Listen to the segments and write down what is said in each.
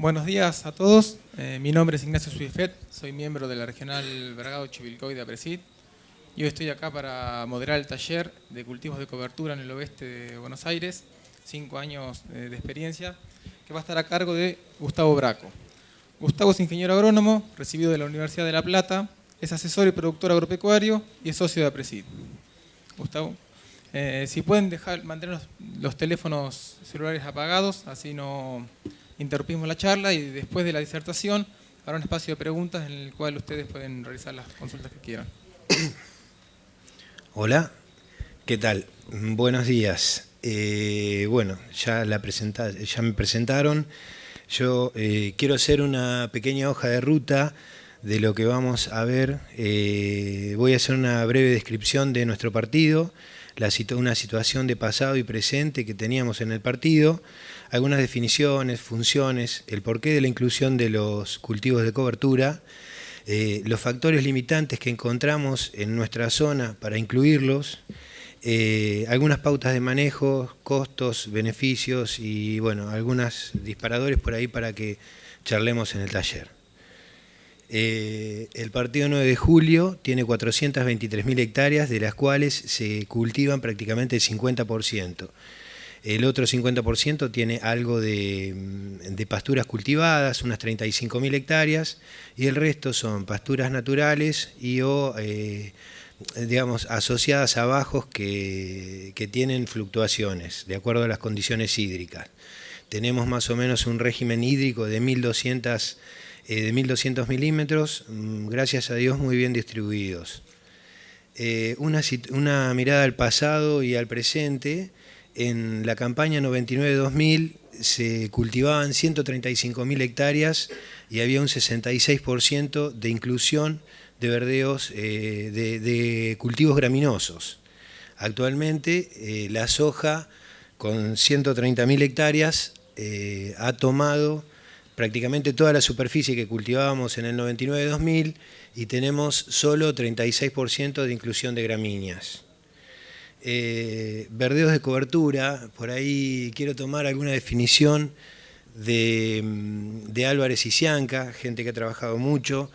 Buenos días a todos. Mi nombre es Ignacio Suifet, soy miembro de la Regional Bragado Chivilcoy de APRESID y hoy estoy acá para moderar el taller de cultivos de cobertura en el oeste de Buenos Aires, 5 años de experiencia, que va a estar a cargo de Gustavo Braco. Gustavo es ingeniero agrónomo, recibido de la Universidad de La Plata, es asesor y productor agropecuario y es socio de APRESID. Gustavo, si pueden mantener los teléfonos celulares apagados, así no interrumpimos la charla, y después de la disertación habrá un espacio de preguntas en el cual ustedes pueden realizar las consultas que quieran. Hola, ¿qué tal? Buenos días. Bueno, ya me presentaron. Yo quiero hacer una pequeña hoja de ruta de lo que vamos a ver. Voy a hacer una breve descripción de nuestro partido, una situación de pasado y presente que teníamos en el partido, algunas definiciones, funciones, el porqué de la inclusión de los cultivos de cobertura, los factores limitantes que encontramos en nuestra zona para incluirlos, algunas pautas de manejo, costos, beneficios y bueno, algunos disparadores por ahí para que charlemos en el taller. El partido 9 de julio tiene 423.000 hectáreas, de las cuales se cultivan prácticamente el 50%. El otro 50% tiene algo de pasturas cultivadas, unas 35.000 hectáreas, y el resto son pasturas naturales y digamos, asociadas a bajos que tienen fluctuaciones de acuerdo a las condiciones hídricas. Tenemos más o menos un régimen hídrico de 1.200 milímetros, gracias a Dios muy bien distribuidos. Una mirada al pasado y al presente. En la campaña 99-2000 se cultivaban 135.000 hectáreas y había un 66% de inclusión de verdeos de cultivos graminosos. Actualmente la soja con 130.000 hectáreas ha tomado prácticamente toda la superficie que cultivábamos en el 99-2000 y tenemos solo 36% de inclusión de gramíneas. Verdeos de cobertura, por ahí quiero tomar alguna definición de Álvarez y Cianca, gente que ha trabajado mucho,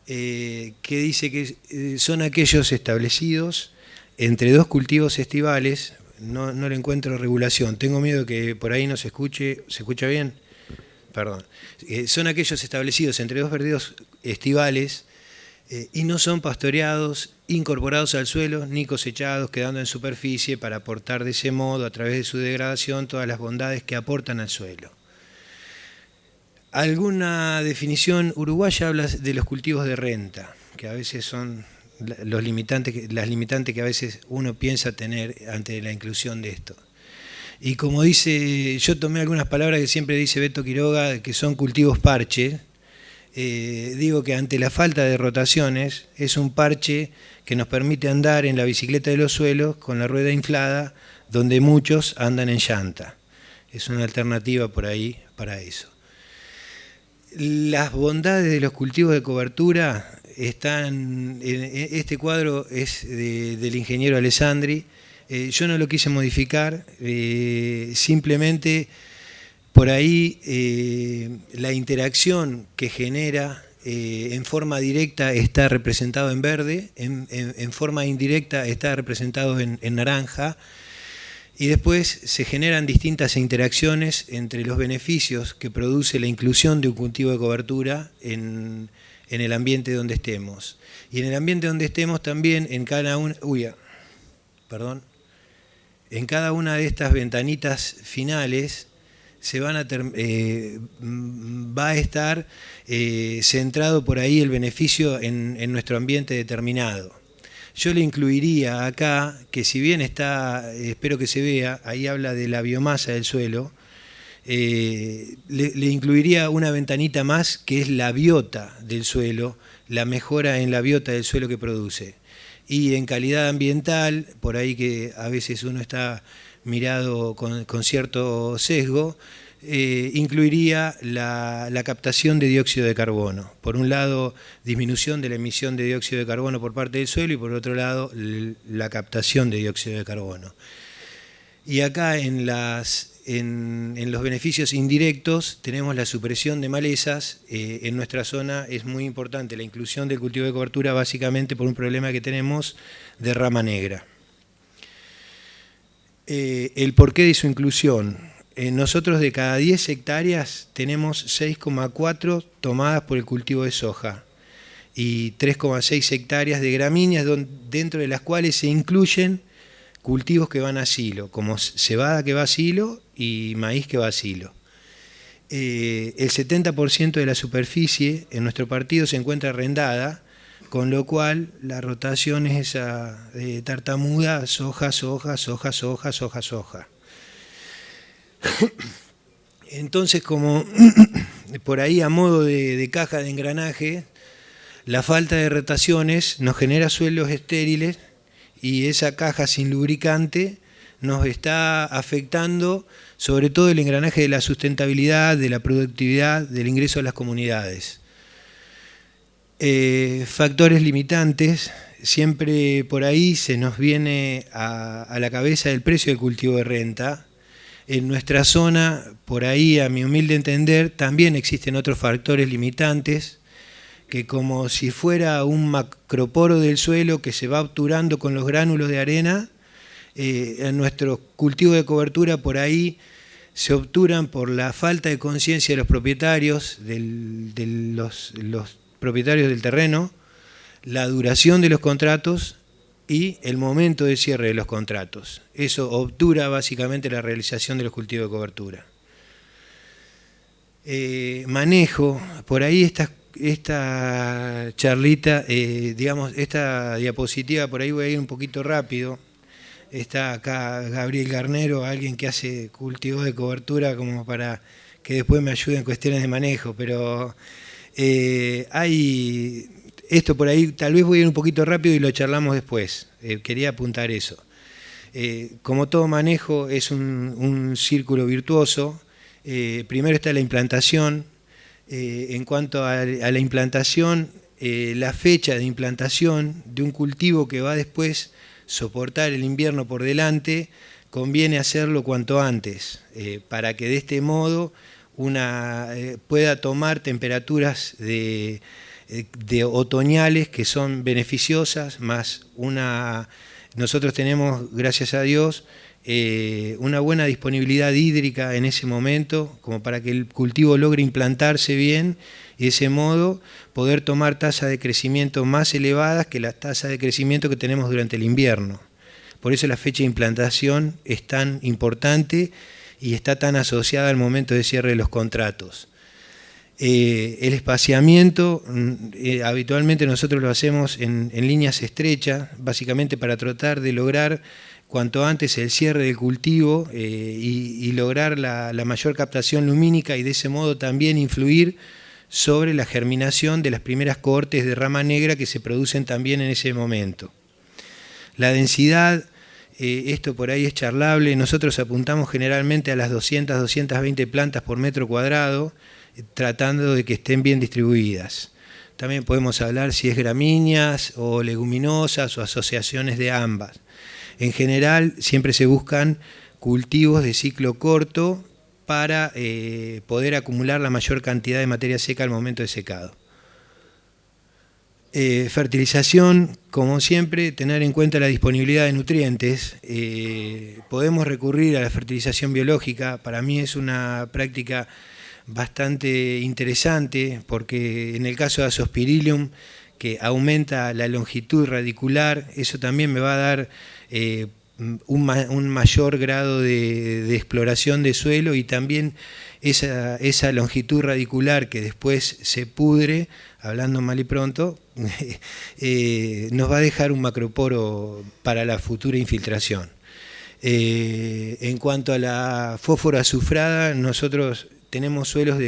que dice que son aquellos establecidos entre dos cultivos estivales. No le encuentro regulación, tengo miedo que por ahí no se escuche. ¿Se escucha bien? Perdón. Son aquellos establecidos entre dos verdeos estivales y no son pastoreados, incorporados al suelo, ni cosechados, quedando en superficie para aportar de ese modo, a través de su degradación, todas las bondades que aportan al suelo. Alguna definición uruguaya habla de los cultivos de renta, que a veces son las limitantes que a veces uno piensa tener ante la inclusión de esto. Y como dice, yo tomé algunas palabras que siempre dice Beto Quiroga, que son cultivos parche. Digo que ante la falta de rotaciones es un parche que nos permite andar en la bicicleta de los suelos con la rueda inflada, donde muchos andan en llanta. Es una alternativa por ahí para eso. Las bondades de los cultivos de cobertura están, este cuadro es del ingeniero Alessandri. Yo no lo quise modificar, simplemente por ahí la interacción que genera en forma directa está representado en verde, en forma indirecta está representado en naranja, y después se generan distintas interacciones entre los beneficios que produce la inclusión de un cultivo de cobertura en el ambiente donde estemos. Y en el ambiente donde estemos también en cada una... En cada una de estas ventanitas finales va a estar centrado por ahí el beneficio en nuestro ambiente determinado. Yo le incluiría acá, que si bien está, espero que se vea, ahí habla de la biomasa del suelo, le incluiría una ventanita más que es la biota del suelo, la mejora en la biota del suelo que produce. Y en calidad ambiental, por ahí que a veces uno está mirado con cierto sesgo, incluiría la captación de dióxido de carbono. Por un lado, disminución de la emisión de dióxido de carbono por parte del suelo y por otro lado, la captación de dióxido de carbono. Y acá en los beneficios indirectos tenemos la supresión de malezas. En nuestra zona es muy importante la inclusión del cultivo de cobertura, básicamente por un problema que tenemos de rama negra. El porqué de su inclusión. Nosotros de cada 10 hectáreas tenemos 6,4 tomadas por el cultivo de soja y 3,6 hectáreas de gramíneas, dentro de las cuales se incluyen cultivos que van a silo, como cebada que va a silo y maíz que va a silo. El 70% de la superficie en nuestro partido se encuentra arrendada, con lo cual la rotación es esa tartamuda, soja, soja, soja, soja, soja, soja. Entonces, como por ahí a modo de caja de engranaje, la falta de rotaciones nos genera suelos estériles y esa caja sin lubricante nos está afectando sobre todo el engranaje de la sustentabilidad, de la productividad, del ingreso a las comunidades. Factores limitantes, siempre por ahí se nos viene a la cabeza el precio del cultivo de renta. En nuestra zona, por ahí a mi humilde entender, también existen otros factores limitantes, que como si fuera un macroporo del suelo que se va obturando con los gránulos de arena, en nuestro cultivo de cobertura por ahí se obturan por la falta de conciencia de los propietarios, de los propietarios del terreno, la duración de los contratos y el momento de cierre de los contratos. Eso obtura básicamente la realización de los cultivos de cobertura. Manejo, por ahí esta charlita, digamos, esta diapositiva, por ahí voy a ir un poquito rápido. Está acá Gabriel Garnero, alguien que hace cultivos de cobertura como para que después me ayude en cuestiones de manejo, pero hay esto por ahí, tal vez voy a ir un poquito rápido y lo charlamos después. Quería apuntar eso. Como todo manejo es un círculo virtuoso. Primero está la implantación. En cuanto a la implantación, la fecha de implantación de un cultivo que va después soportar el invierno por delante, conviene hacerlo cuanto antes, para que de este modo pueda tomar temperaturas de otoñales que son beneficiosas, más nosotros tenemos, gracias a Dios, una buena disponibilidad hídrica en ese momento, como para que el cultivo logre implantarse bien y de ese modo poder tomar tasas de crecimiento más elevadas que las tasas de crecimiento que tenemos durante el invierno. Por eso la fecha de implantación es tan importante y está tan asociada al momento de cierre de los contratos. El espaciamiento, habitualmente nosotros lo hacemos en líneas estrechas, básicamente para tratar de lograr cuanto antes el cierre del cultivo y lograr la mayor captación lumínica y de ese modo también influir sobre la germinación de las primeras cohortes de rama negra que se producen también en ese momento. La densidad, esto por ahí es charlable, nosotros apuntamos generalmente a las 200, 220 plantas por metro cuadrado, tratando de que estén bien distribuidas. También podemos hablar si es gramíneas o leguminosas o asociaciones de ambas. En general siempre se buscan cultivos de ciclo corto para poder acumular la mayor cantidad de materia seca al momento de secado. Fertilización, como siempre, tener en cuenta la disponibilidad de nutrientes. Podemos recurrir a la fertilización biológica, para mí es una práctica bastante interesante porque en el caso de Azospirillum, que aumenta la longitud radicular, eso también me va a dar un mayor grado de exploración de suelo y también esa longitud radicular que después se pudre, hablando mal y pronto, nos va a dejar un macroporo para la futura infiltración. En cuanto a la fósforo azufrada, nosotros tenemos suelos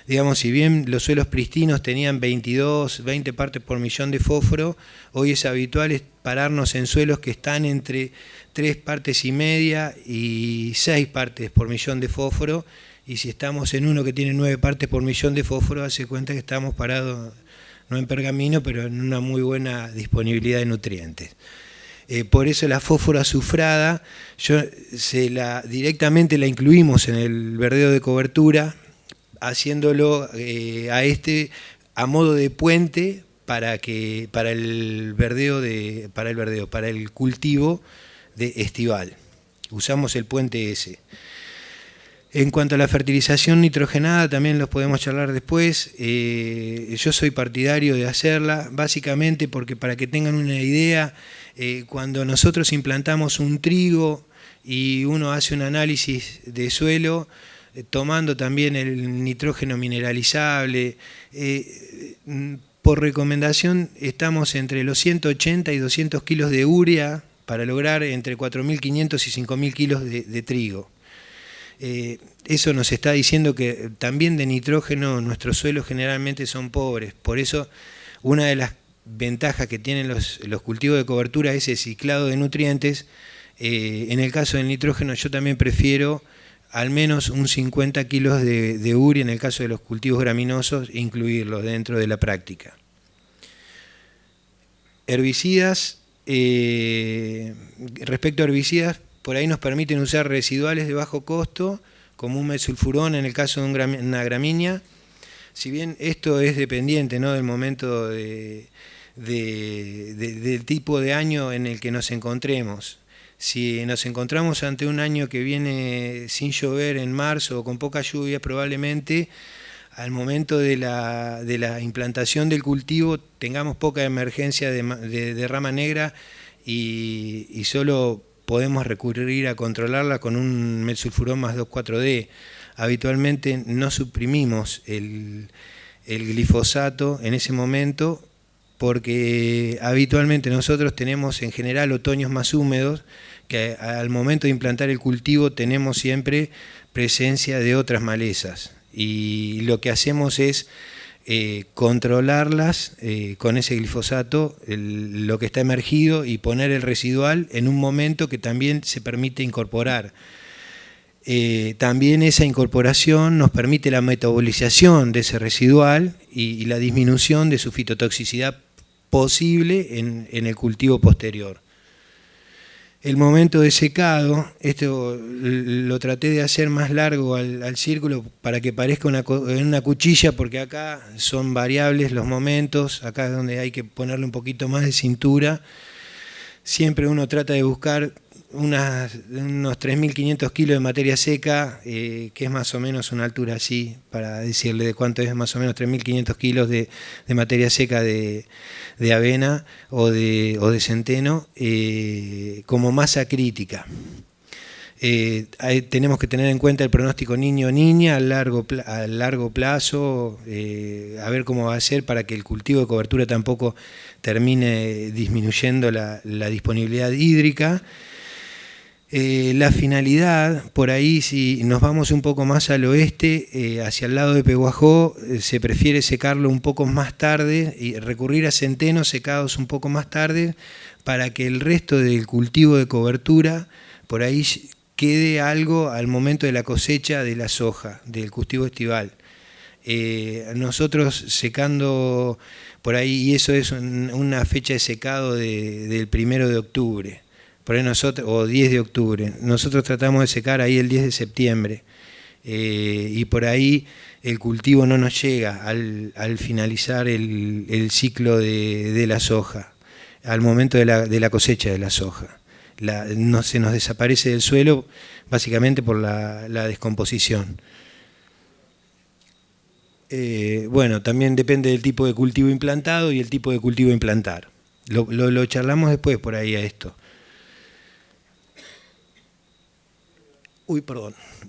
digamos, si bien los suelos pristinos tenían 22, 20 partes por millón de fósforo, hoy es habitual pararnos en suelos que están entre 3 partes y media y 6 partes por millón de fósforo, y si estamos en uno que tiene 9 partes por millón de fósforo, hace cuenta que estamos parados, no en pergamino, pero en una muy buena disponibilidad de nutrientes. Por eso la fósforo azufrada, directamente la incluimos en el verdeo de cobertura, haciéndolo a modo de puente para el cultivo de estival. Usamos el puente ese. En cuanto a la fertilización nitrogenada, también los podemos charlar después. Yo soy partidario de hacerla, básicamente porque, para que tengan una idea, cuando nosotros implantamos un trigo y uno hace un análisis de suelo, tomando también el nitrógeno mineralizable, por recomendación estamos entre los 180 y 200 kilos de urea para lograr entre 4.500 y 5.000 kilos de trigo. Eso nos está diciendo que también de nitrógeno nuestros suelos generalmente son pobres. Por eso una de las ventajas que tienen los cultivos de cobertura es el ciclado de nutrientes. En el caso del nitrógeno yo también prefiero al menos un 50 kilos de urea en el caso de los cultivos graminosos, incluirlos dentro de la práctica. Herbicidas, respecto a herbicidas, por ahí nos permiten usar residuales de bajo costo, como un mesulfurón en el caso de una gramínea. Si bien esto es dependiente, ¿no?, del momento del tipo de año en el que nos encontremos. Si nos encontramos ante un año que viene sin llover en marzo o con poca lluvia, probablemente al momento de la implantación del cultivo tengamos poca emergencia de rama negra y solo podemos recurrir a controlarla con un mesulfurón más 2,4-D. Habitualmente no suprimimos el glifosato en ese momento porque habitualmente nosotros tenemos en general otoños más húmedos, que al momento de implantar el cultivo tenemos siempre presencia de otras malezas y lo que hacemos es controlarlas con ese glifosato, lo que está emergido, y poner el residual en un momento que también se permite incorporar. También esa incorporación nos permite la metabolización de ese residual y la disminución de su fitotoxicidad posible en el cultivo posterior. El momento de secado, esto lo traté de hacer más largo al círculo para que parezca una cuchilla, porque acá son variables los momentos, acá es donde hay que ponerle un poquito más de cintura. Siempre uno trata de buscar unos 3.500 kilos de materia seca, que es más o menos una altura así, para decirle de cuánto es más o menos 3.500 kilos de materia seca de avena o de centeno, como masa crítica. Tenemos que tener en cuenta el pronóstico niño-niña a largo plazo, a ver cómo va a ser para que el cultivo de cobertura tampoco termine disminuyendo la disponibilidad hídrica. La finalidad, por ahí si nos vamos un poco más al oeste, hacia el lado de Pehuajó, se prefiere secarlo un poco más tarde y recurrir a centenos secados un poco más tarde para que el resto del cultivo de cobertura por ahí quede algo al momento de la cosecha de la soja, del cultivo estival. Nosotros secando por ahí, y eso es una fecha de secado del 1 de octubre. Por ahí nosotros, o 10 de octubre, nosotros tratamos de secar ahí el 10 de septiembre y por ahí el cultivo no nos llega al finalizar el ciclo de la soja, al momento de la cosecha de la soja. Se nos desaparece del suelo básicamente por la descomposición. Bueno, también depende del tipo de cultivo implantado y el tipo de cultivo a implantar. Lo charlamos después por ahí a esto.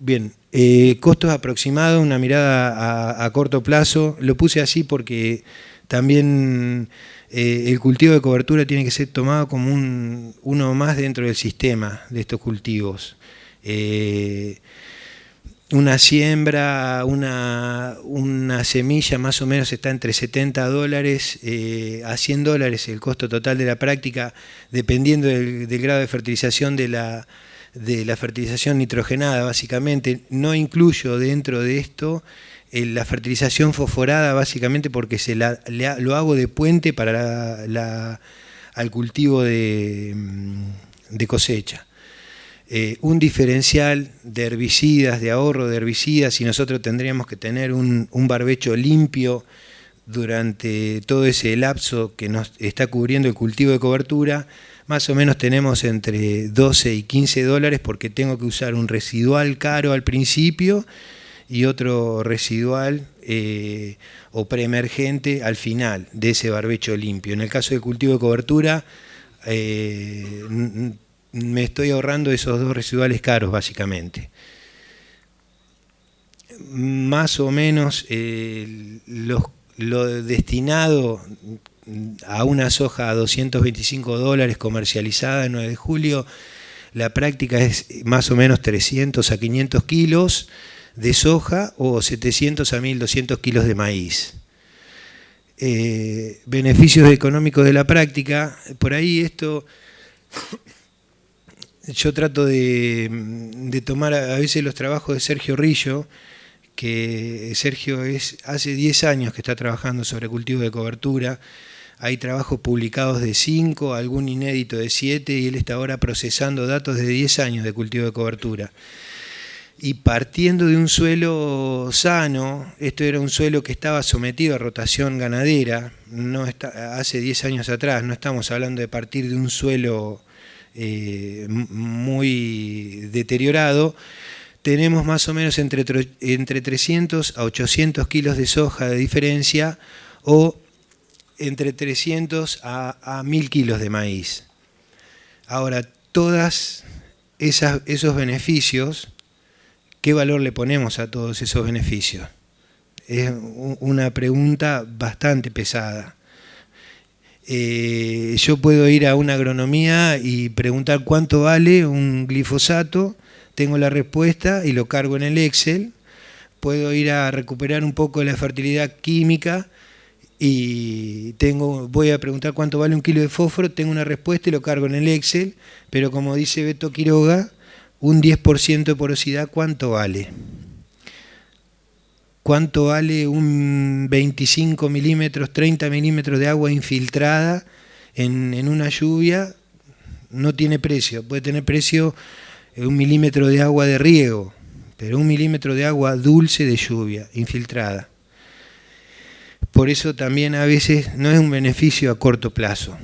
Bien, costos aproximados, una mirada a corto plazo. Lo puse así porque también el cultivo de cobertura tiene que ser tomado como uno más dentro del sistema de estos cultivos. Una siembra, una semilla más o menos está entre $70 a $100 el costo total de la práctica, dependiendo del grado de fertilización de la fertilización nitrogenada. Básicamente no incluyo dentro de esto la fertilización fosforada, básicamente porque lo hago de puente para al cultivo de cosecha. Un diferencial de herbicidas, de ahorro de herbicidas, y nosotros tendríamos que tener un barbecho limpio durante todo ese lapso que nos está cubriendo el cultivo de cobertura. Más o menos tenemos entre 12 y 15 dólares porque tengo que usar un residual caro al principio y otro residual o preemergente al final de ese barbecho limpio. En el caso del cultivo de cobertura, me estoy ahorrando esos dos residuales caros, básicamente. Más o menos lo destinado a una soja a 225 dólares comercializada el 9 de julio, la práctica es más o menos 300 a 500 kilos de soja o 700 a 1200 kilos de maíz. Beneficios económicos de la práctica, por ahí esto... Yo trato de tomar a veces los trabajos de Sergio Rillo, que Sergio hace 10 años que está trabajando sobre cultivo de cobertura. Hay trabajos publicados de 5, algún inédito de 7, y él está ahora procesando datos de 10 años de cultivo de cobertura. Y partiendo de un suelo sano, esto era un suelo que estaba sometido a rotación ganadera, hace 10 años atrás, no estamos hablando de partir de un suelo muy deteriorado. Tenemos más o menos entre 300 a 800 kilos de soja de diferencia o entre 300 a 1000 kilos de maíz. Ahora, todos esos beneficios, ¿qué valor le ponemos a todos esos beneficios? Es una pregunta bastante pesada. Yo puedo ir a una agronomía y preguntar cuánto vale un glifosato, tengo la respuesta y lo cargo en el Excel. Puedo ir a recuperar un poco de la fertilidad química y voy a preguntar cuánto vale un kilo de fósforo, tengo una respuesta y lo cargo en el Excel, pero como dice Beto Quiroga, un 10% de porosidad, ¿cuánto vale? ¿Cuánto vale un 25 milímetros, 30 milímetros de agua infiltrada en una lluvia? No tiene precio. Puede tener precio 1 milímetro de agua de riego, pero 1 milímetro de agua dulce de lluvia, infiltrada. Por eso también a veces no es un beneficio a corto plazo.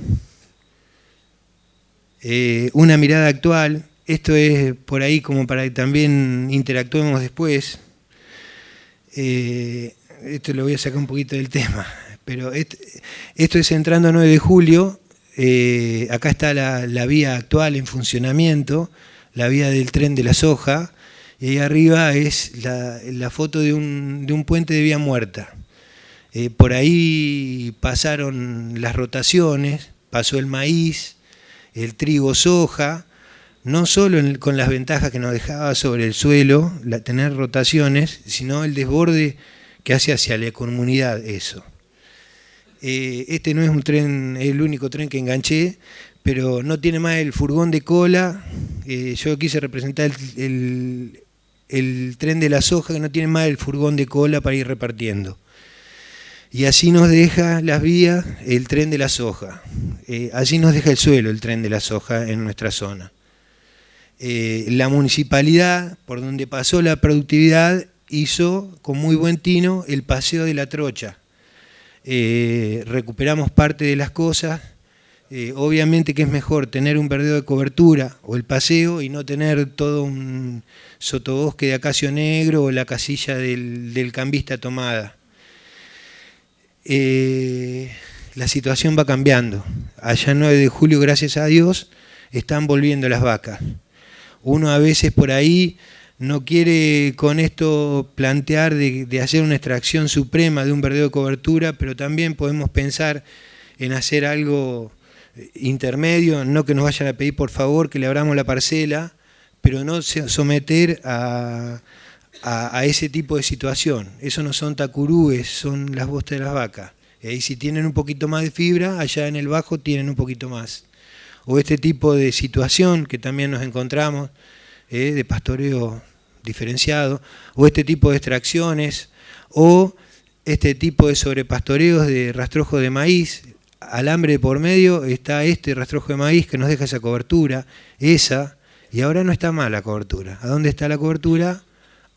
Una mirada actual, esto es por ahí como para que también interactuemos después. Esto lo voy a sacar un poquito del tema, pero esto es entrando a 9 de julio, acá está la vía actual en funcionamiento, la vía del tren de la soja, y ahí arriba es la foto de un puente de vía muerta. Por ahí pasaron las rotaciones, pasó el maíz, el trigo, soja, no solo con las ventajas que nos dejaba sobre el suelo, tener rotaciones, sino el desborde que hace hacia la comunidad eso. Este no es un tren, es el único tren que enganché, pero no tiene más el furgón de cola. Yo quise representar el tren de la soja que no tiene más el furgón de cola para ir repartiendo. Y así nos deja las vías el tren de la soja. Así nos deja el suelo el tren de la soja en nuestra zona. La municipalidad, por donde pasó la productividad, hizo con muy buen tino el paseo de la trocha. Recuperamos parte de las cosas. Obviamente que es mejor tener un verdeo de cobertura o el paseo y no tener todo un sotobosque de acacio negro o la casilla del cambista tomada. La situación va cambiando. Allá el 9 de julio, gracias a Dios, están volviendo las vacas. Uno a veces por ahí no quiere con esto plantear de hacer una extracción suprema de un verdeo de cobertura, pero también podemos pensar en hacer algo intermedio, no que nos vayan a pedir por favor que le abramos la parcela, pero no someter a ese tipo de situación. Eso no son tacurúes, son las bostas de las vacas. Y si tienen un poquito más de fibra, allá en el bajo tienen un poquito más. O este tipo de situación que también nos encontramos, de pastoreo diferenciado, o este tipo de extracciones, o este tipo de sobrepastoreos de rastrojo de maíz. alambre por medio, está este rastrojo de maíz que nos deja esa cobertura, y ahora no está mal la cobertura. ¿A dónde está la cobertura?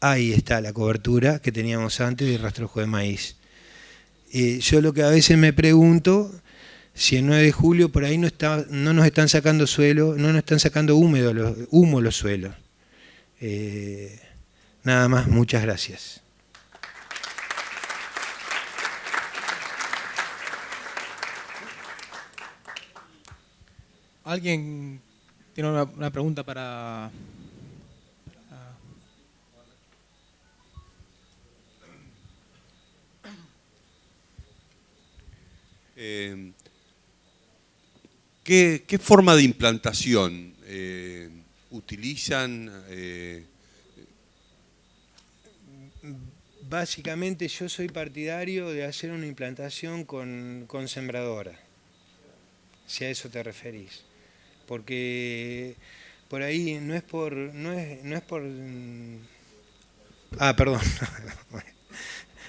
Ahí está la cobertura que teníamos antes del rastrojo de maíz. Yo lo que a veces me pregunto, si el 9 de julio por ahí no nos están sacando suelo, no nos están sacando humo los suelos. Nada más, muchas gracias. ¿Alguien tiene una pregunta para... ¿Qué forma de implantación utilizan? Básicamente yo soy partidario de hacer una implantación con sembradora, si a eso te referís. Porque por ahí no es por... perdón.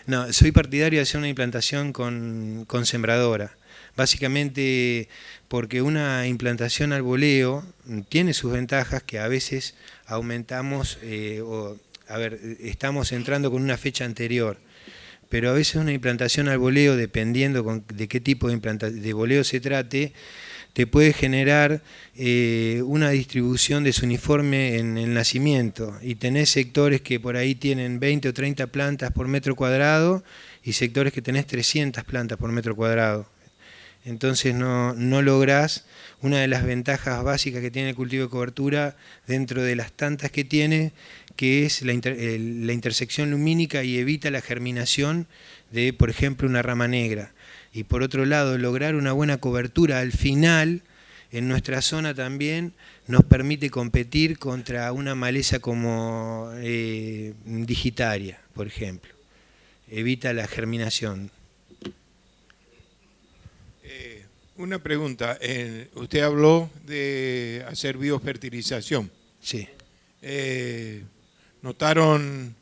No, soy partidario de hacer una implantación con sembradora. Básicamente porque una implantación al voleo tiene sus ventajas, que a veces aumentamos, estamos entrando con una fecha anterior, pero a veces una implantación al voleo, dependiendo de qué tipo de voleo se trate, te puede generar una distribución desuniforme en el nacimiento, y tenés sectores que por ahí tienen 20 o 30 plantas por metro cuadrado y sectores que tenés 300 plantas por metro cuadrado. Entonces no lográs una de las ventajas básicas que tiene el cultivo de cobertura, dentro de las tantas que tiene, que es la intersección lumínica, y evita la germinación de, por ejemplo, una rama negra. Y por otro lado, lograr una buena cobertura al final, en nuestra zona también, nos permite competir contra una maleza como digitaria, por ejemplo. Evita la germinación. Una pregunta. Usted habló de hacer biofertilización. Sí. ¿Notaron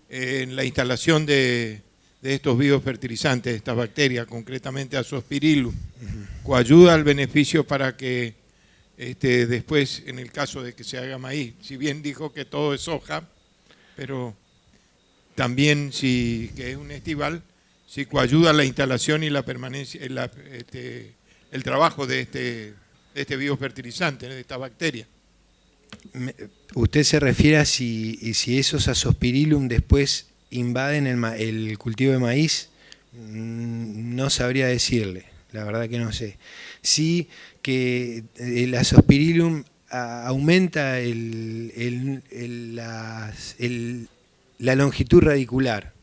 en la instalación de estos biofertilizantes, estas bacterias, concretamente Azospirillum, coayuda al beneficio para que después, en el caso de que se haga maíz, si bien dijo que todo es soja, pero también que es un estival, si coayuda la instalación y la permanencia, el trabajo de este biofertilizante, de esta bacteria? ¿Usted se refiere a si esos Azospirillum después invaden el cultivo de maíz? No sabría decirle, la verdad que no sé. Sí que el Azospirillum aumenta la longitud radicular.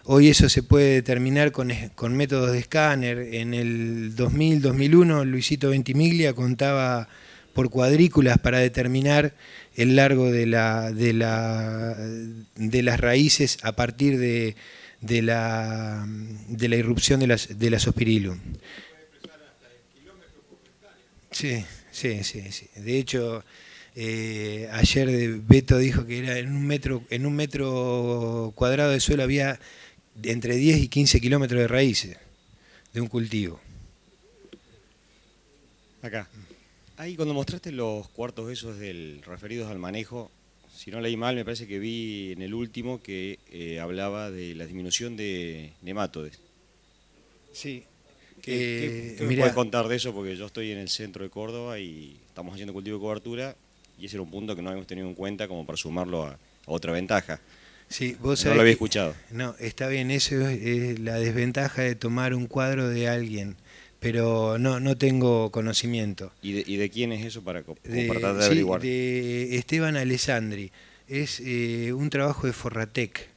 Hoy eso se puede determinar con métodos de escáner. En el 2000-2001 Luisito Ventimiglia contaba por cuadrículas para determinar el largo de las raíces a partir de la irrupción del Azospirillum. Sí. De hecho, ayer Beto dijo que era en un metro cuadrado de suelo había entre 10 y 15 kilómetros de raíces de un cultivo. Acá. Ahí cuando mostraste los cuartos esos referidos al manejo, si no leí mal, me parece que vi en el último que hablaba de la disminución de nemátodes. Sí. ¿Qué me puedes contar de eso? Porque yo estoy en el centro de Córdoba y estamos haciendo cultivo de cobertura, y ese era un punto que no habíamos tenido en cuenta como para sumarlo a otra ventaja. Sí, vos no lo había escuchado. No, está bien, eso es la desventaja de tomar un cuadro de alguien, pero no tengo conocimiento. ¿Y de quién es eso para tratar de averiguar? De Esteban Alessandri. Es un trabajo de Forratec.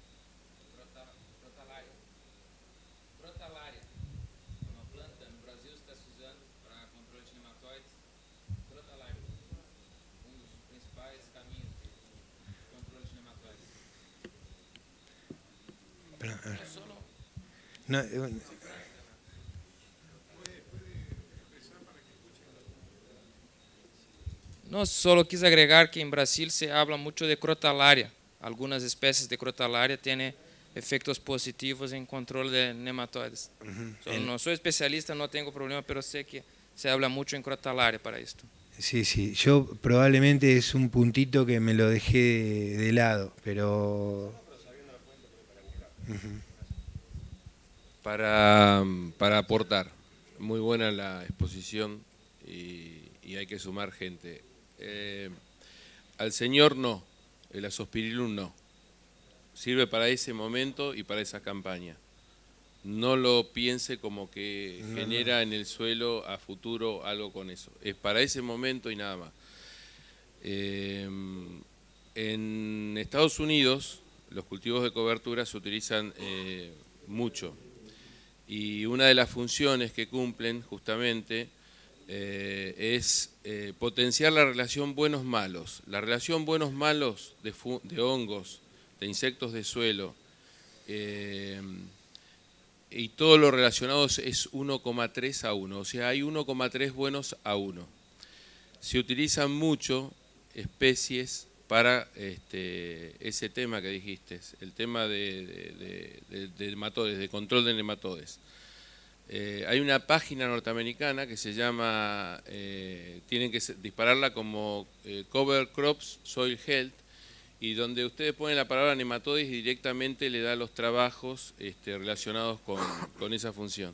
No, solo quise agregar que en Brasil se habla mucho de Crotalaria. Algunas especies de Crotalaria tienen efectos positivos en control de nematóides. No soy especialista, no tengo problema, pero sé que se habla mucho en crotalaria para esto. Sí, sí, yo probablemente es un puntito que me lo dejé de lado, pero... Para aportar. Muy buena la exposición y hay que sumar gente. Al señor no, el azospirillum no. Sirve para ese momento y para esa campaña. No lo piense como que genera en el suelo a futuro algo con eso. Es para ese momento y nada más. En Estados Unidos los cultivos de cobertura se utilizan mucho. Y una de las funciones que cumplen justamente es potenciar la relación buenos-malos. La relación buenos-malos de hongos, de insectos de suelo, y todo lo relacionado es 1,3 a 1, o sea, hay 1,3 buenos a 1. Se utilizan mucho especies para ese tema que dijiste, el tema de nematodes, de control de nematodes. Hay una página norteamericana que se llama, tienen que dispararla como Cover Crops Soil Health, y donde ustedes ponen la palabra nematodes y directamente le da los trabajos relacionados con esa función.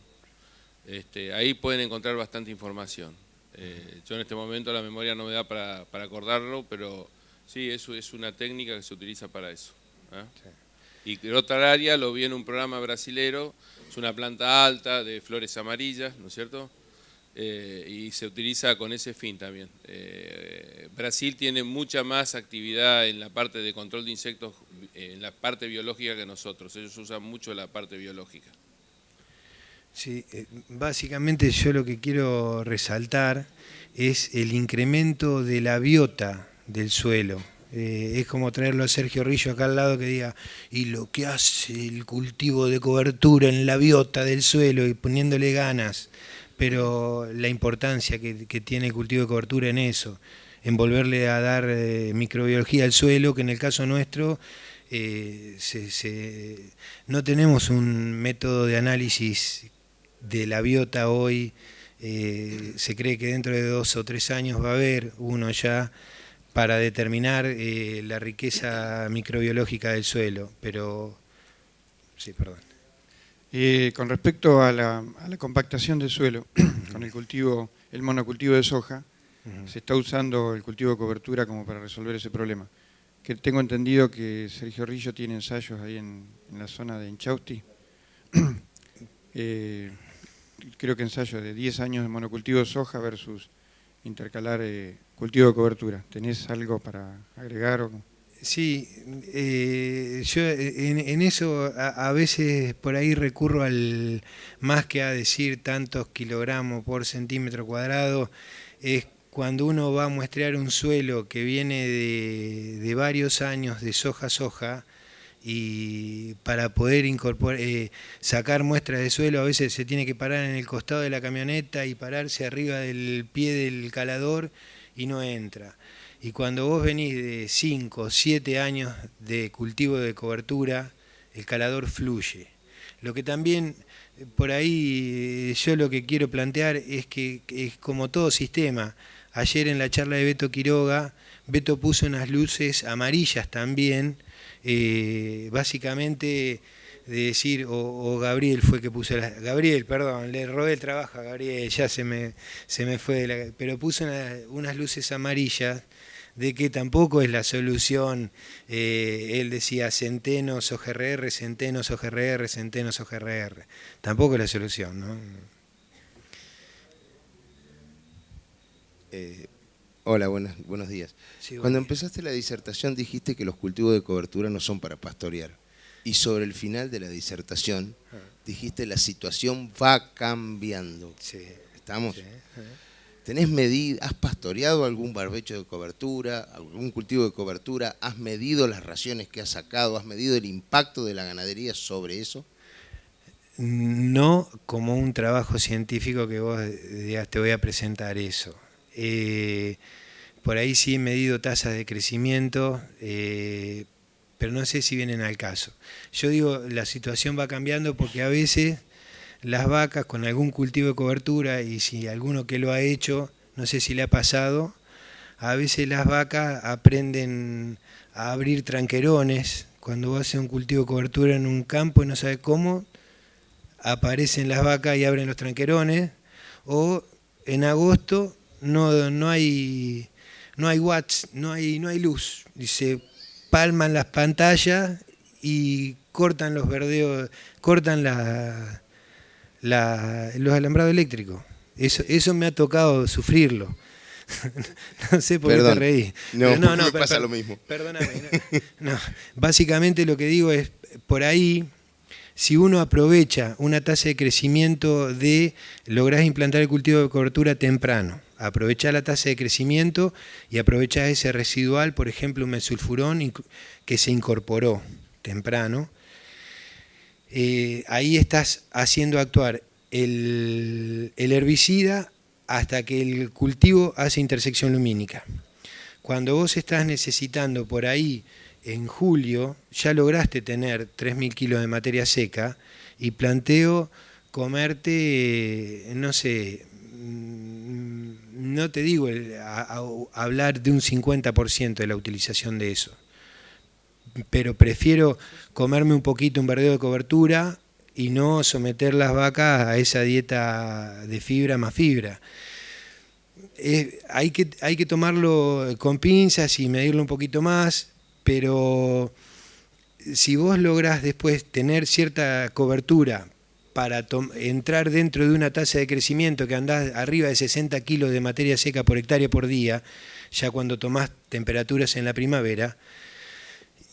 Ahí pueden encontrar bastante información. Yo en este momento la memoria no me da para acordarlo, pero sí, eso es una técnica que se utiliza para eso. Sí. Y crotalaria lo vi en un programa brasilero, es una planta alta de flores amarillas, ¿no es cierto? Y se utiliza con ese fin también. Brasil tiene mucha más actividad en la parte de control de insectos, en la parte biológica que nosotros. Ellos usan mucho la parte biológica. Sí, básicamente yo lo que quiero resaltar es el incremento de la biota del suelo. Es como traerlo a Sergio Rillo acá al lado que diga, y lo que hace el cultivo de cobertura en la biota del suelo y poniéndole ganas, pero la importancia que tiene el cultivo de cobertura en eso, en volverle a dar microbiología al suelo, que en el caso nuestro no tenemos un método de análisis de la biota hoy. Se cree que dentro de 2 o 3 años va a haber uno ya para determinar la riqueza microbiológica del suelo, pero sí, perdón. Con respecto a la compactación del suelo, con el monocultivo de soja, se está usando el cultivo de cobertura como para resolver ese problema. Que tengo entendido que Sergio Rillo tiene ensayos ahí en la zona de Inchausti. Creo que ensayos de 10 años de monocultivo de soja versus intercalar cultivo de cobertura. ¿Tenés algo para agregar? Sí, yo en eso a veces por ahí recurro al más que a decir tantos kilogramos por centímetro cuadrado, es cuando uno va a muestrear un suelo que viene de varios años de soja a soja, y para poder sacar muestras de suelo a veces se tiene que parar en el costado de la camioneta y pararse arriba del pie del calador y no entra. Y cuando vos venís de 5 o 7 años de cultivo de cobertura, el calador fluye. Lo que también por ahí yo lo que quiero plantear es que es como todo sistema. Ayer en la charla de Beto Quiroga, Beto puso unas luces amarillas también, básicamente de decir, o Gabriel fue que puso Gabriel, perdón, le robé el trabajo a Gabriel, ya se me fue, pero puso unas luces amarillas de que tampoco es la solución. Él decía centenos OGRR, centenos OGRR, centenos OGRR. Tampoco es la solución, ¿no? Hola, buenos días. Sí, Cuando empezaste la disertación dijiste que los cultivos de cobertura no son para pastorear. Y sobre el final de la disertación dijiste la situación va cambiando. Sí. ¿Estamos? Sí. ¿Has pastoreado algún barbecho de cobertura, algún cultivo de cobertura? ¿Has medido las raciones que has sacado? ¿Has medido el impacto de la ganadería sobre eso? No como un trabajo científico que vos digas, te voy a presentar eso. Por ahí sí he medido tasas de crecimiento, pero no sé si vienen al caso. Yo digo, la situación va cambiando porque a veces las vacas con algún cultivo de cobertura, y si alguno que lo ha hecho, no sé si le ha pasado, a veces las vacas aprenden a abrir tranquerones. Cuando vos haces un cultivo de cobertura en un campo y no sabes cómo, aparecen las vacas y abren los tranquerones, o en agosto no hay watts, no hay luz, y se palman las pantallas y cortan los verdeos, cortan los alambrados eléctricos. Eso me ha tocado sufrirlo. No sé por qué te reí. No, me pasa lo mismo. Perdóname. No. Básicamente lo que digo es, por ahí, si uno aprovecha una tasa de crecimiento lográs implantar el cultivo de cobertura temprano, aprovechá la tasa de crecimiento y aprovechá ese residual, por ejemplo, un mesulfurón que se incorporó temprano, ahí estás haciendo actuar el herbicida hasta que el cultivo hace intersección lumínica. Cuando vos estás necesitando por ahí, en julio, ya lograste tener 3.000 kilos de materia seca y planteo comerte, no sé, no te digo hablar de un 50% de la utilización de eso, pero prefiero comerme un poquito un verdeo de cobertura y no someter las vacas a esa dieta de fibra más fibra. Hay que tomarlo con pinzas y medirlo un poquito más, pero si vos lográs después tener cierta cobertura para entrar dentro de una tasa de crecimiento que andás arriba de 60 kilos de materia seca por hectárea por día, ya cuando tomás temperaturas en la primavera,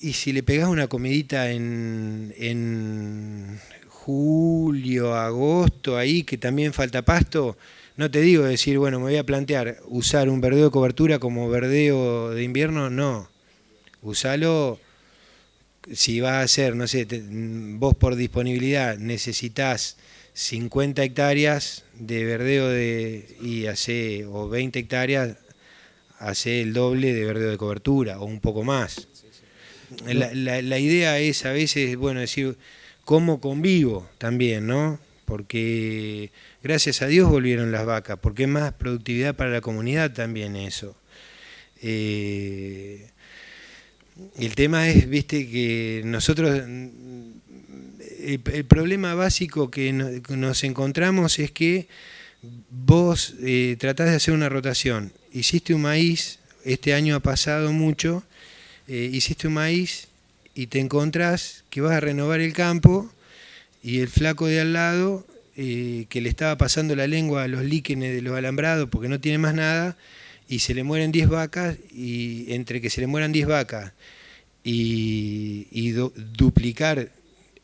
y si le pegás una comidita en julio, agosto, ahí que también falta pasto, no te digo decir, bueno, me voy a plantear usar un verdeo de cobertura como verdeo de invierno, no. Usalo, si vas a hacer, no sé, vos por disponibilidad necesitas 50 hectáreas de verdeo o 20 hectáreas, hace el doble de verdeo de cobertura o un poco más. La idea es a veces, bueno, decir, ¿cómo convivo también, no? Porque gracias a Dios volvieron las vacas, porque es más productividad para la comunidad también eso. El tema es, viste, que nosotros, el problema básico que nos encontramos es que vos tratás de hacer una rotación, hiciste un maíz, este año ha pasado mucho, hiciste un maíz y te encontrás que vas a renovar el campo y el flaco de al lado, que le estaba pasando la lengua a los líquenes de los alambrados porque no tiene más nada, y se le mueren 10 vacas, y entre que se le mueran 10 vacas y duplicar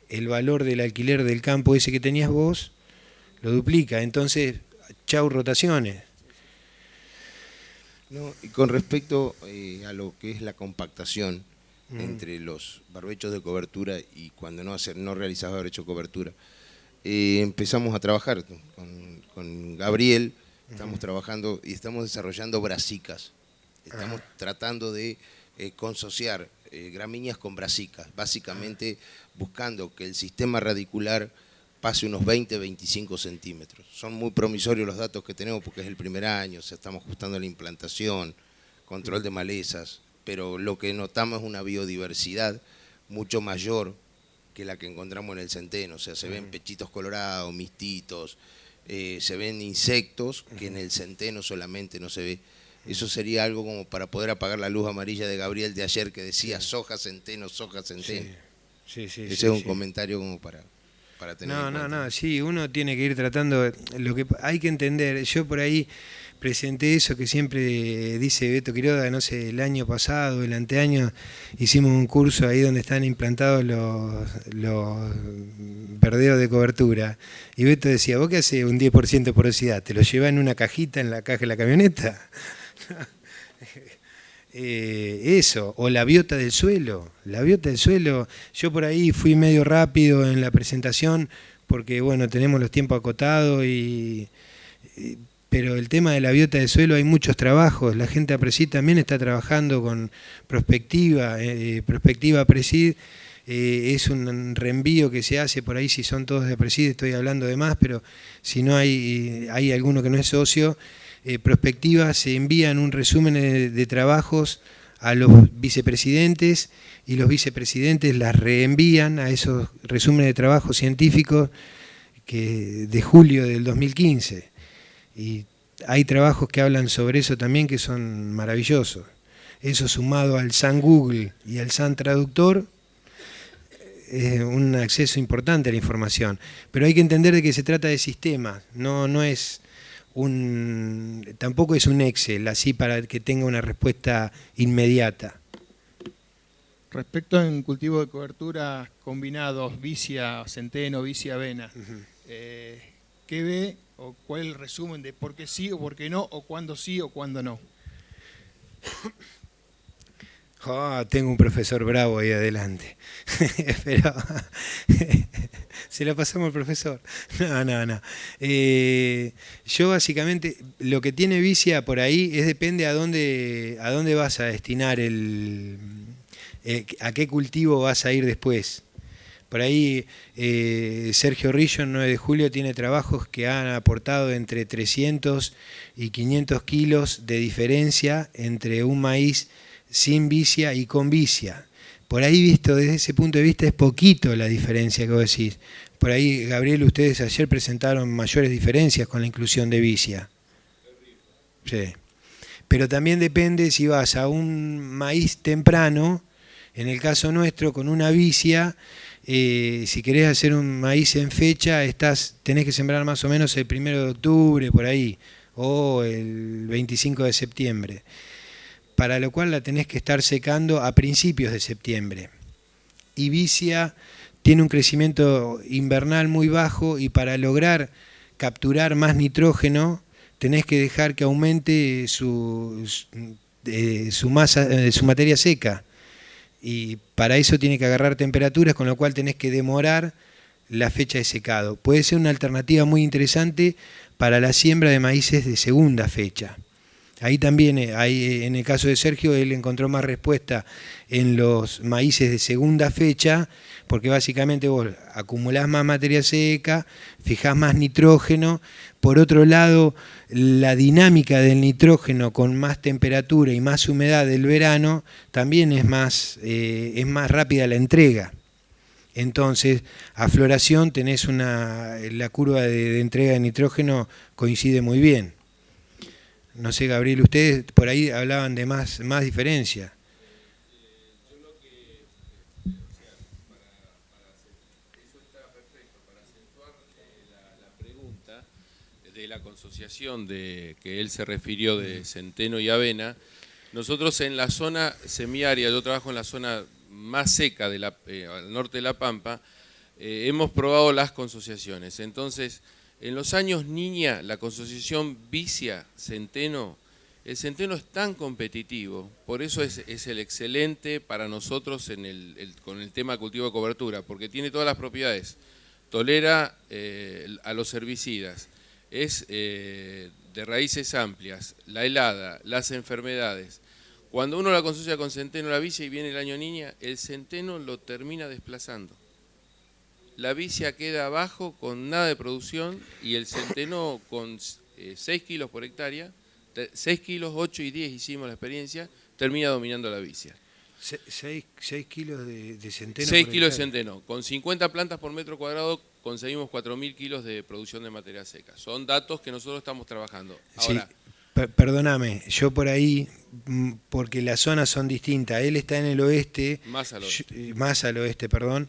el valor del alquiler del campo ese que tenías vos, lo duplica. Entonces, chau rotaciones. No, y con respecto a lo que es la compactación entre los barbechos de cobertura y cuando no realizaba barbecho de cobertura, empezamos a trabajar con Gabriel, estamos trabajando y estamos desarrollando brasicas. Estamos tratando de consociar gramíneas con brasicas, básicamente buscando que el sistema radicular pase unos 20-25 centímetros. Son muy promisorios los datos que tenemos porque es el primer año, o sea, estamos ajustando la implantación, control de malezas, pero lo que notamos es una biodiversidad mucho mayor que la que encontramos en el centeno. O sea, se ven pechitos colorados, mistitos, se ven insectos que en el centeno solamente no se ve. Eso sería algo como para poder apagar la luz amarilla de Gabriel de ayer que decía soja, centeno, soja, centeno. Sí, Ese es un comentario como para tener en cuenta. No, sí, uno tiene que ir tratando, lo que hay que entender, yo por ahí presenté eso que siempre dice Beto Quiroga, no sé, el año pasado, el anteaño, hicimos un curso ahí donde están implantados los verdeos de cobertura, y Beto decía, ¿vos qué haces un 10% de porosidad? ¿Te lo llevás en una cajita en la caja de la camioneta? Eso, o la biota del suelo. La biota del suelo, yo por ahí fui medio rápido en la presentación porque bueno, tenemos los tiempos acotados Pero el tema de la biota de suelo hay muchos trabajos, la gente de APRESID también está trabajando con prospectiva, prospectiva APRESID, es un reenvío que se hace por ahí, si son todos de APRESID estoy hablando de más, pero si no hay alguno que no es socio, prospectiva se envían un resumen de trabajos a los vicepresidentes y los vicepresidentes las reenvían a esos resúmenes de trabajos científicos de julio del 2015. Y hay trabajos que hablan sobre eso también que son maravillosos. Eso sumado al San Google y al San Traductor es un acceso importante a la información. Pero hay que entender de que se trata de sistemas, no es tampoco es un Excel, así para que tenga una respuesta inmediata. Respecto en cultivo de cobertura combinados, vicia, centeno, vicia, avena, ¿qué ve o cuál es el resumen de por qué sí o por qué no, o cuándo sí o cuándo no? Tengo un profesor bravo ahí adelante, pero se lo pasamos al profesor. No. Yo básicamente, lo que tiene vicia por ahí depende a dónde vas a destinar a qué cultivo vas a ir después. Por ahí Sergio Rillo en 9 de julio tiene trabajos que han aportado entre 300 y 500 kilos de diferencia entre un maíz sin vicia y con vicia. Por ahí visto desde ese punto de vista es poquito la diferencia que vos decís. Por ahí, Gabriel, ustedes ayer presentaron mayores diferencias con la inclusión de vicia. Sí. Pero también depende si vas a un maíz temprano, en el caso nuestro con una vicia, si querés hacer un maíz en fecha, tenés que sembrar más o menos el 1 de octubre, por ahí, o el 25 de septiembre. Para lo cual la tenés que estar secando a principios de septiembre. Y vicia tiene un crecimiento invernal muy bajo y para lograr capturar más nitrógeno tenés que dejar que aumente su masa, su materia seca. Y para eso tiene que agarrar temperaturas, con lo cual tenés que demorar la fecha de secado. Puede ser una alternativa muy interesante para la siembra de maíces de segunda fecha. Ahí también, en el caso de Sergio, él encontró más respuesta en los maíces de segunda fecha, porque básicamente vos acumulás más materia seca, fijás más nitrógeno. Por otro lado, la dinámica del nitrógeno con más temperatura y más humedad del verano también es más rápida la entrega. Entonces, a floración tenés la curva de entrega de nitrógeno coincide muy bien. No sé, Gabriel, ustedes por ahí hablaban de más diferencia. Yo lo que, eso está perfecto, para acentuar la pregunta de la consociación que él se refirió de centeno y avena, nosotros en la zona semiárida, yo trabajo en la zona más seca al norte de La Pampa, hemos probado las consociaciones. Entonces, en los años niña, la consociación vicia-centeno, el centeno es tan competitivo, por eso es el excelente para nosotros con el tema cultivo de cobertura, porque tiene todas las propiedades, tolera a los herbicidas, es de raíces amplias, la helada, las enfermedades. Cuando uno la consocia con centeno la vicia y viene el año niña, el centeno lo termina desplazando. La vicia queda abajo con nada de producción y el centeno con 6 kilos por hectárea, 6 kilos, 8 y 10 hicimos la experiencia, termina dominando la vicia. 6 kilos de centeno. 6 kilos de centeno. Con 50 plantas por metro cuadrado conseguimos 4.000 kilos de producción de materia seca. Son datos que nosotros estamos trabajando. Ahora, sí. Perdóname, yo por ahí, porque las zonas son distintas, él está en el oeste, más al oeste, perdón.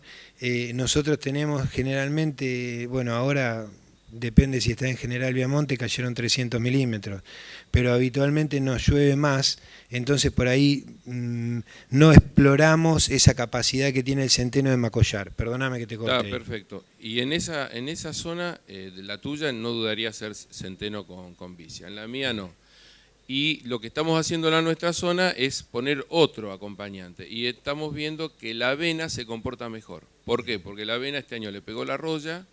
Nosotros tenemos generalmente, bueno, ahora depende si está en General Viamonte, cayeron 300 milímetros, pero habitualmente nos llueve más, entonces por ahí no exploramos esa capacidad que tiene el centeno de Macollar. Perdóname que te corte. Está perfecto. Y en esa zona, la tuya, no dudaría ser centeno con vicia. En la mía no. Y lo que estamos haciendo en nuestra zona es poner otro acompañante. Y estamos viendo que la avena se comporta mejor. ¿Por qué? Porque la avena este año le pegó la roya,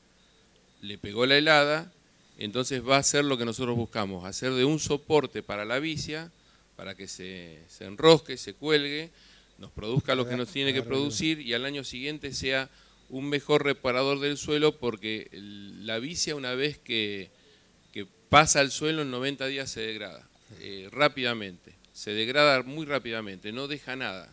le pegó la helada Entonces va a ser lo que nosotros buscamos, hacer de un soporte para la vicia, para que se enrosque, se cuelgue, nos produzca lo que nos tiene que producir y al año siguiente sea un mejor reparador del suelo, porque la vicia, una vez que pasa al suelo, en 90 días se degrada rápidamente, se degrada muy rápidamente, no deja nada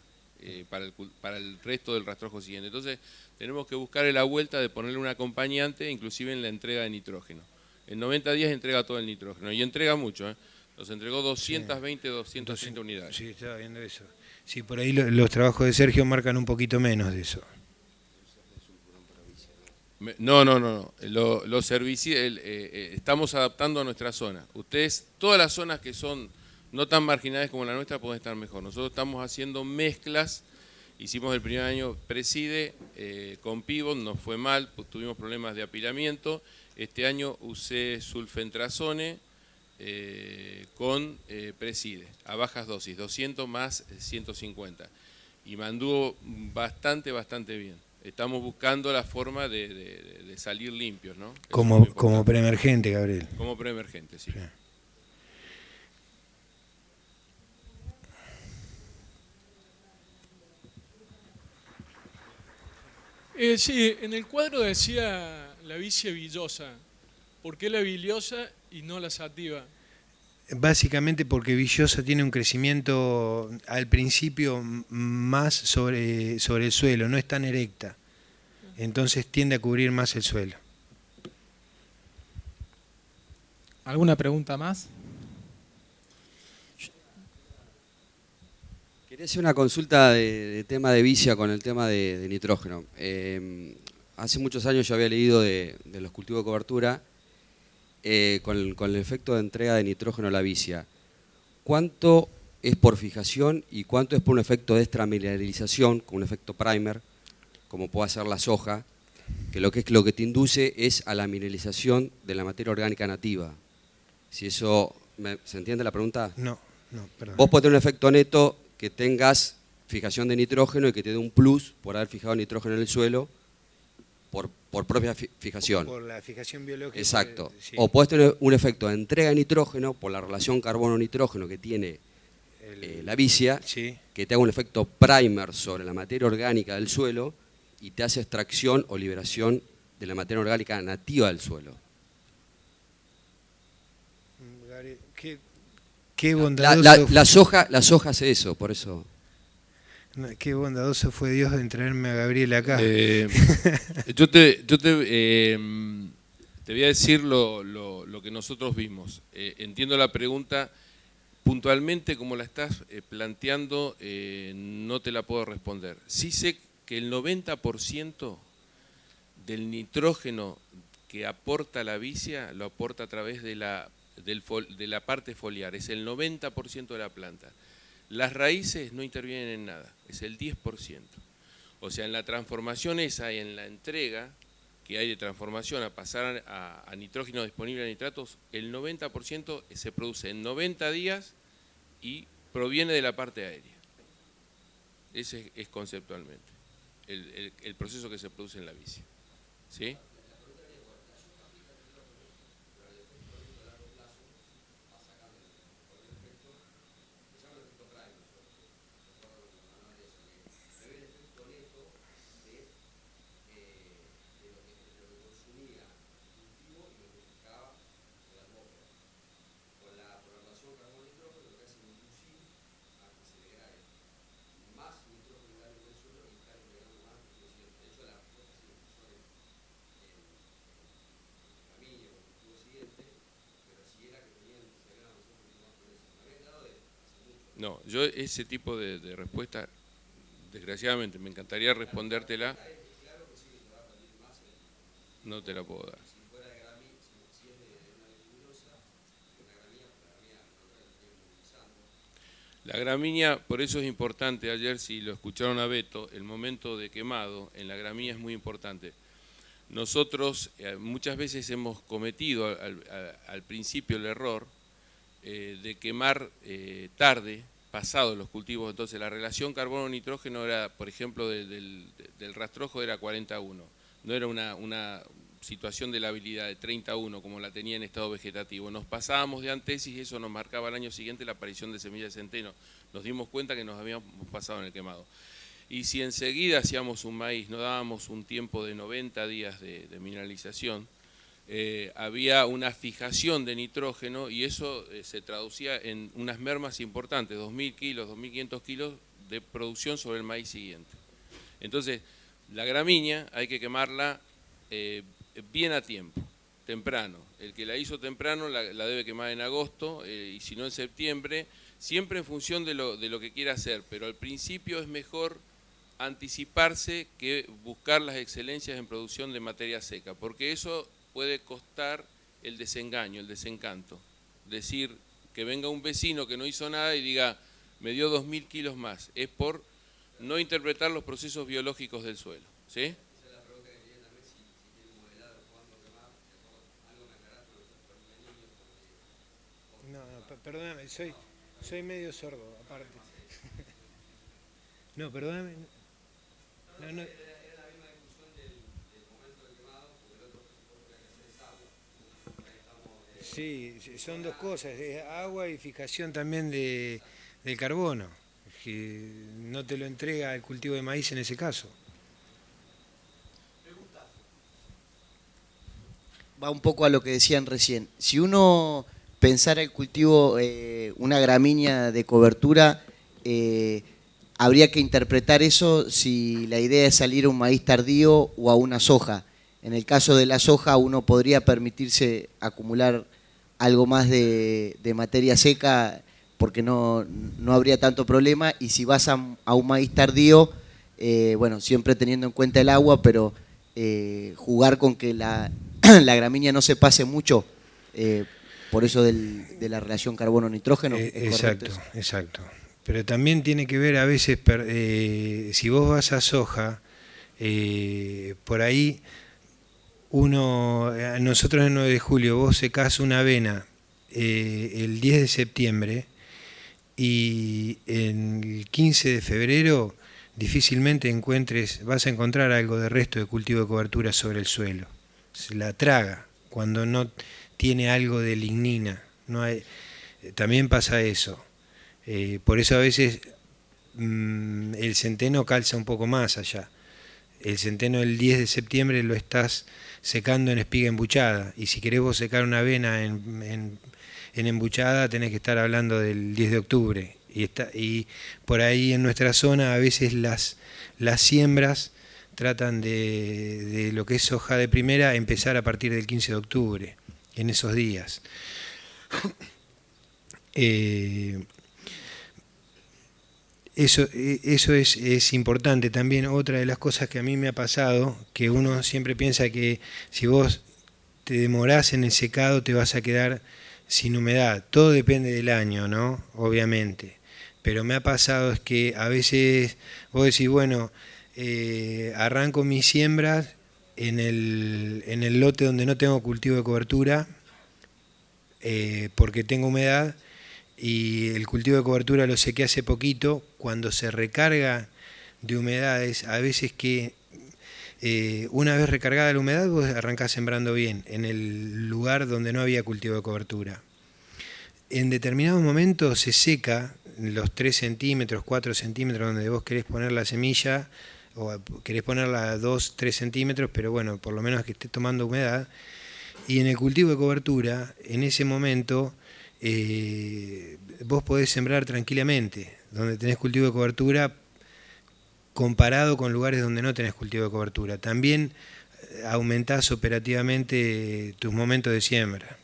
para el resto del rastrojo siguiente. Entonces tenemos que buscar la vuelta de ponerle un acompañante, inclusive en la entrega de nitrógeno. En 90 días entrega todo el nitrógeno, y entrega mucho, ¿eh? Nos entregó 220, 230 unidades. Sí, estaba viendo eso. Sí, por ahí los trabajos de Sergio marcan un poquito menos de eso. No. Los herbicidas, estamos adaptando a nuestra zona. Ustedes, todas las zonas que son no tan marginales como la nuestra, pueden estar mejor. Nosotros estamos haciendo mezclas. Hicimos el primer año Preside con Pivot, nos fue mal, pues tuvimos problemas de apilamiento. Este año usé sulfentrazone con Preside, a bajas dosis, 200 más 150. Y me anduvo bastante bien. Estamos buscando la forma de salir limpios, ¿no? Como preemergente, Gabriel. Como preemergente, sí. Sí, en el cuadro decía la vicia villosa. ¿Por qué la villosa y no la sativa? Básicamente porque Villosa tiene un crecimiento al principio más sobre el suelo, no es tan erecta. Entonces tiende a cubrir más el suelo. ¿Alguna pregunta más? Quería hacer una consulta de tema de vicia con el tema de nitrógeno. Hace muchos años yo había leído de los cultivos de cobertura con el efecto de entrega de nitrógeno a la vicia. ¿Cuánto es por fijación y cuánto es por un efecto de extramineralización, con un efecto primer, como puede hacer la soja, que lo que te induce es a la mineralización de la materia orgánica nativa? Si eso, ¿se entiende la pregunta? No, perdón. Vos podés tener un efecto neto que tengas fijación de nitrógeno y que te dé un plus por haber fijado nitrógeno en el suelo por propia fijación. Por la fijación biológica. Exacto. Sí. O podés tener un efecto de entrega de nitrógeno por la relación carbono-nitrógeno que tiene la vicia, sí, que te haga un efecto primer sobre la materia orgánica del suelo y te hace extracción o liberación de la materia orgánica nativa del suelo. Qué bondadoso. La soja hace eso, por eso. Qué bondadoso fue Dios en traerme a Gabriel acá. Yo te voy a decir lo que nosotros vimos. Entiendo la pregunta. Puntualmente, como la estás planteando, no te la puedo responder. Sí sé que el 90% del nitrógeno que aporta la vicia lo aporta a través de la parte foliar, es el 90% de la planta. Las raíces no intervienen en nada, es el 10%. O sea, en la transformación esa y en la entrega que hay de transformación a pasar a nitrógeno disponible a nitratos, el 90% se produce en 90 días y proviene de la parte aérea. Ese es conceptualmente el proceso que se produce en la vicia. ¿Sí? No, yo ese tipo de respuesta, desgraciadamente, me encantaría respondértela, no te la puedo dar. La gramínea, por eso es importante, ayer si lo escucharon a Beto, el momento de quemado en la gramínea es muy importante. Nosotros muchas veces hemos cometido al principio el error de quemar tarde, pasado los cultivos. Entonces la relación carbono-nitrógeno era, por ejemplo, del rastrojo era 40-1. No era situación de la habilidad de 30-1 como la tenía en estado vegetativo, nos pasábamos de antesis y eso nos marcaba al año siguiente la aparición de semillas de centeno. Nos dimos cuenta que nos habíamos pasado en el quemado. Y si enseguida hacíamos un maíz, no dábamos un tiempo de 90 días de mineralización, había una fijación de nitrógeno y eso se traducía en unas mermas importantes, 2.000 kilos, 2.500 kilos de producción sobre el maíz siguiente. Entonces, la gramínea hay que quemarla bien a tiempo, temprano. El que la hizo temprano la debe quemar en agosto y si no en septiembre, siempre en función de lo que quiera hacer, pero al principio es mejor anticiparse que buscar las excelencias en producción de materia seca, porque eso puede costar el desengaño, el desencanto. Decir que venga un vecino que no hizo nada y diga, me dio 2.000 kilos más, es por no interpretar los procesos biológicos del suelo, ¿sí? No, perdóname, soy medio sordo, aparte. No, perdóname. No. Sí, son dos cosas, agua y fijación también del carbono, que no te lo entrega el cultivo de maíz en ese caso. Va un poco a lo que decían recién. Si uno pensara el cultivo, una gramínea de cobertura, habría que interpretar eso si la idea es salir a un maíz tardío o a una soja. En el caso de la soja uno podría permitirse acumular algo más de materia seca porque no habría tanto problema, y si vas a un maíz tardío, bueno, siempre teniendo en cuenta el agua, pero jugar con que la gramínea no se pase mucho, por eso de la relación carbono-nitrógeno. Exacto. Pero también tiene que ver a veces, si vos vas a soja, por ahí nosotros el 9 de julio, vos secás una avena el 10 de septiembre y el 15 de febrero difícilmente vas a encontrar algo de resto de cultivo de cobertura sobre el suelo. Se la traga cuando no tiene algo de lignina. También pasa eso. Por eso a veces el centeno calza un poco más allá. El centeno el 10 de septiembre lo estás secando en espiga embuchada, y si querés vos secar una avena en embuchada tenés que estar hablando del 10 de octubre. Y por ahí en nuestra zona a veces las siembras tratan de lo que es soja de primera empezar a partir del 15 de octubre, en esos días. Eso es importante también. Otra de las cosas que a mí me ha pasado, que uno siempre piensa que si vos te demorás en el secado te vas a quedar sin humedad. Todo depende del año, ¿no? Obviamente. Pero me ha pasado es que a veces vos decís, bueno, arranco mis siembras en el lote donde no tengo cultivo de cobertura, porque tengo humedad, y el cultivo de cobertura lo sequé hace poquito. Cuando se recarga de humedades, a veces que una vez recargada la humedad vos arrancás sembrando bien en el lugar donde no había cultivo de cobertura. En determinados momentos se seca los 3 centímetros, 4 centímetros donde vos querés poner la semilla, o querés ponerla a 2, 3 centímetros, pero bueno, por lo menos que esté tomando humedad. Y en el cultivo de cobertura, en ese momento, vos podés sembrar tranquilamente, donde tenés cultivo de cobertura, comparado con lugares donde no tenés cultivo de cobertura. También aumentás operativamente tus momentos de siembra.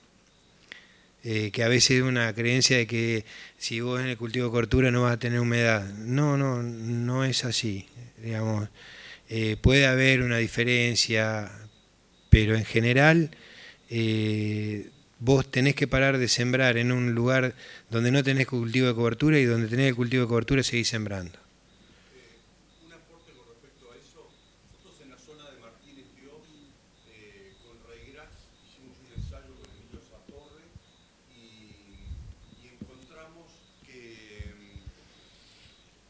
Que a veces es una creencia de que si vos en el cultivo de cobertura no vas a tener humedad. No es así. Digamos, puede haber una diferencia, pero en general vos tenés que parar de sembrar en un lugar donde no tenés cultivo de cobertura, y donde tenés el cultivo de cobertura seguís sembrando. Un aporte con respecto a eso. Nosotros en la zona de Martínez Dios, con Reigras, hicimos un ensayo con Emilio Satorre y encontramos que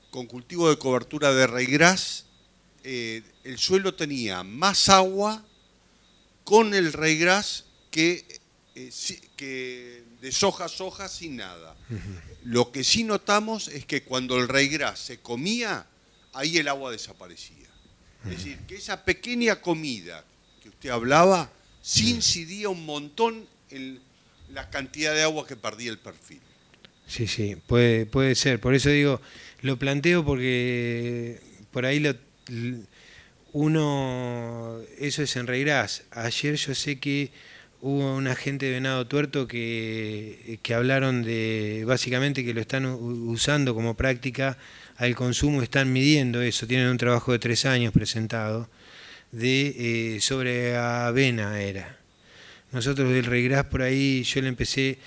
con cultivo de cobertura de Reigras el suelo tenía más agua con el ryegrass que de soja a soja sin nada. Lo que sí notamos es que cuando el ryegrass se comía, ahí el agua desaparecía. Es decir, que esa pequeña comida que usted hablaba, sí incidía un montón en la cantidad de agua que perdía el perfil. Sí, sí, puede ser. Por eso digo, lo planteo porque por ahí eso es en ryegrass. Ayer yo sé que hubo una gente de Venado Tuerto que hablaron de, básicamente, que lo están usando como práctica al consumo, están midiendo eso, tienen un trabajo de 3 años presentado, sobre avena era. Nosotros del ryegrass por ahí, yo le empecé,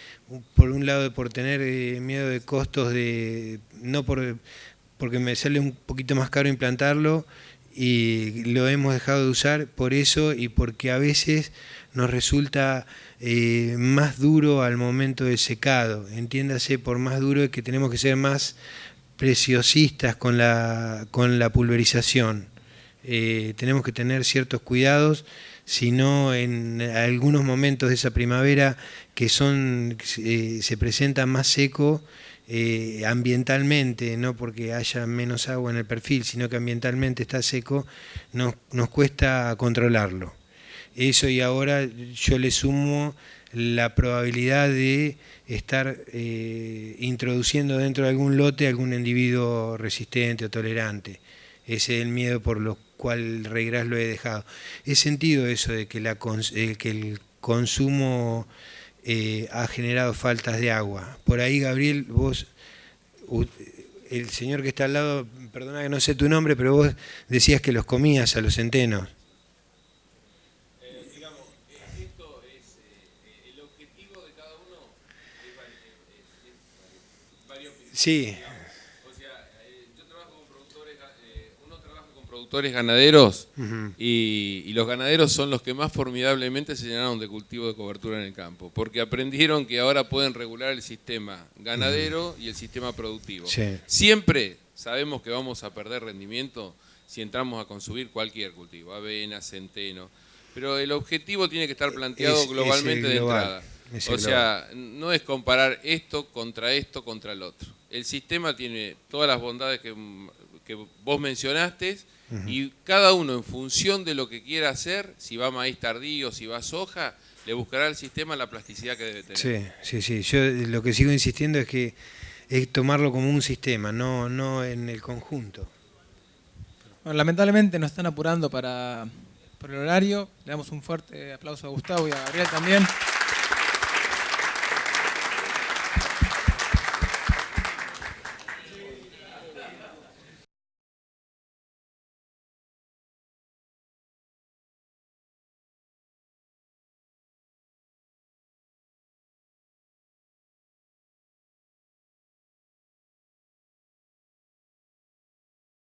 por un lado por tener miedo de costos, porque me sale un poquito más caro implantarlo, y lo hemos dejado de usar por eso y porque a veces nos resulta más duro al momento del secado. Entiéndase, por más duro es que tenemos que ser más preciosistas con la pulverización. Tenemos que tener ciertos cuidados, si no en algunos momentos de esa primavera que se presentan más seco, ambientalmente, no porque haya menos agua en el perfil, sino que ambientalmente está seco, nos cuesta controlarlo. Eso, y ahora yo le sumo la probabilidad de estar introduciendo dentro de algún lote algún individuo resistente o tolerante. Ese es el miedo por lo cual el ryegrass lo he dejado. He sentido eso de que el consumo ha generado faltas de agua. Por ahí, Gabriel, vos, el señor que está al lado, perdona que no sé tu nombre, pero vos decías que los comías a los centenos. Digamos, esto es el objetivo de cada uno es variopinto. Sí. O sea, yo trabajo con productores, uno trabaja con productores ganaderos y los ganaderos son los que más formidablemente se llenaron de cultivo de cobertura en el campo, porque aprendieron que ahora pueden regular el sistema ganadero y el sistema productivo. Sí. Siempre sabemos que vamos a perder rendimiento si entramos a consumir cualquier cultivo, avena, centeno, pero el objetivo tiene que estar planteado globalmente de entrada. O sea, no es comparar esto, contra el otro. El sistema tiene todas las bondades que vos mencionaste, y cada uno, en función de lo que quiera hacer, si va maíz tardío, si va soja, le buscará al sistema la plasticidad que debe tener. Sí. Yo lo que sigo insistiendo es que es tomarlo como un sistema, no en el conjunto. Bueno, lamentablemente nos están apurando por el horario. Le damos un fuerte aplauso a Gustavo y a Gabriel también.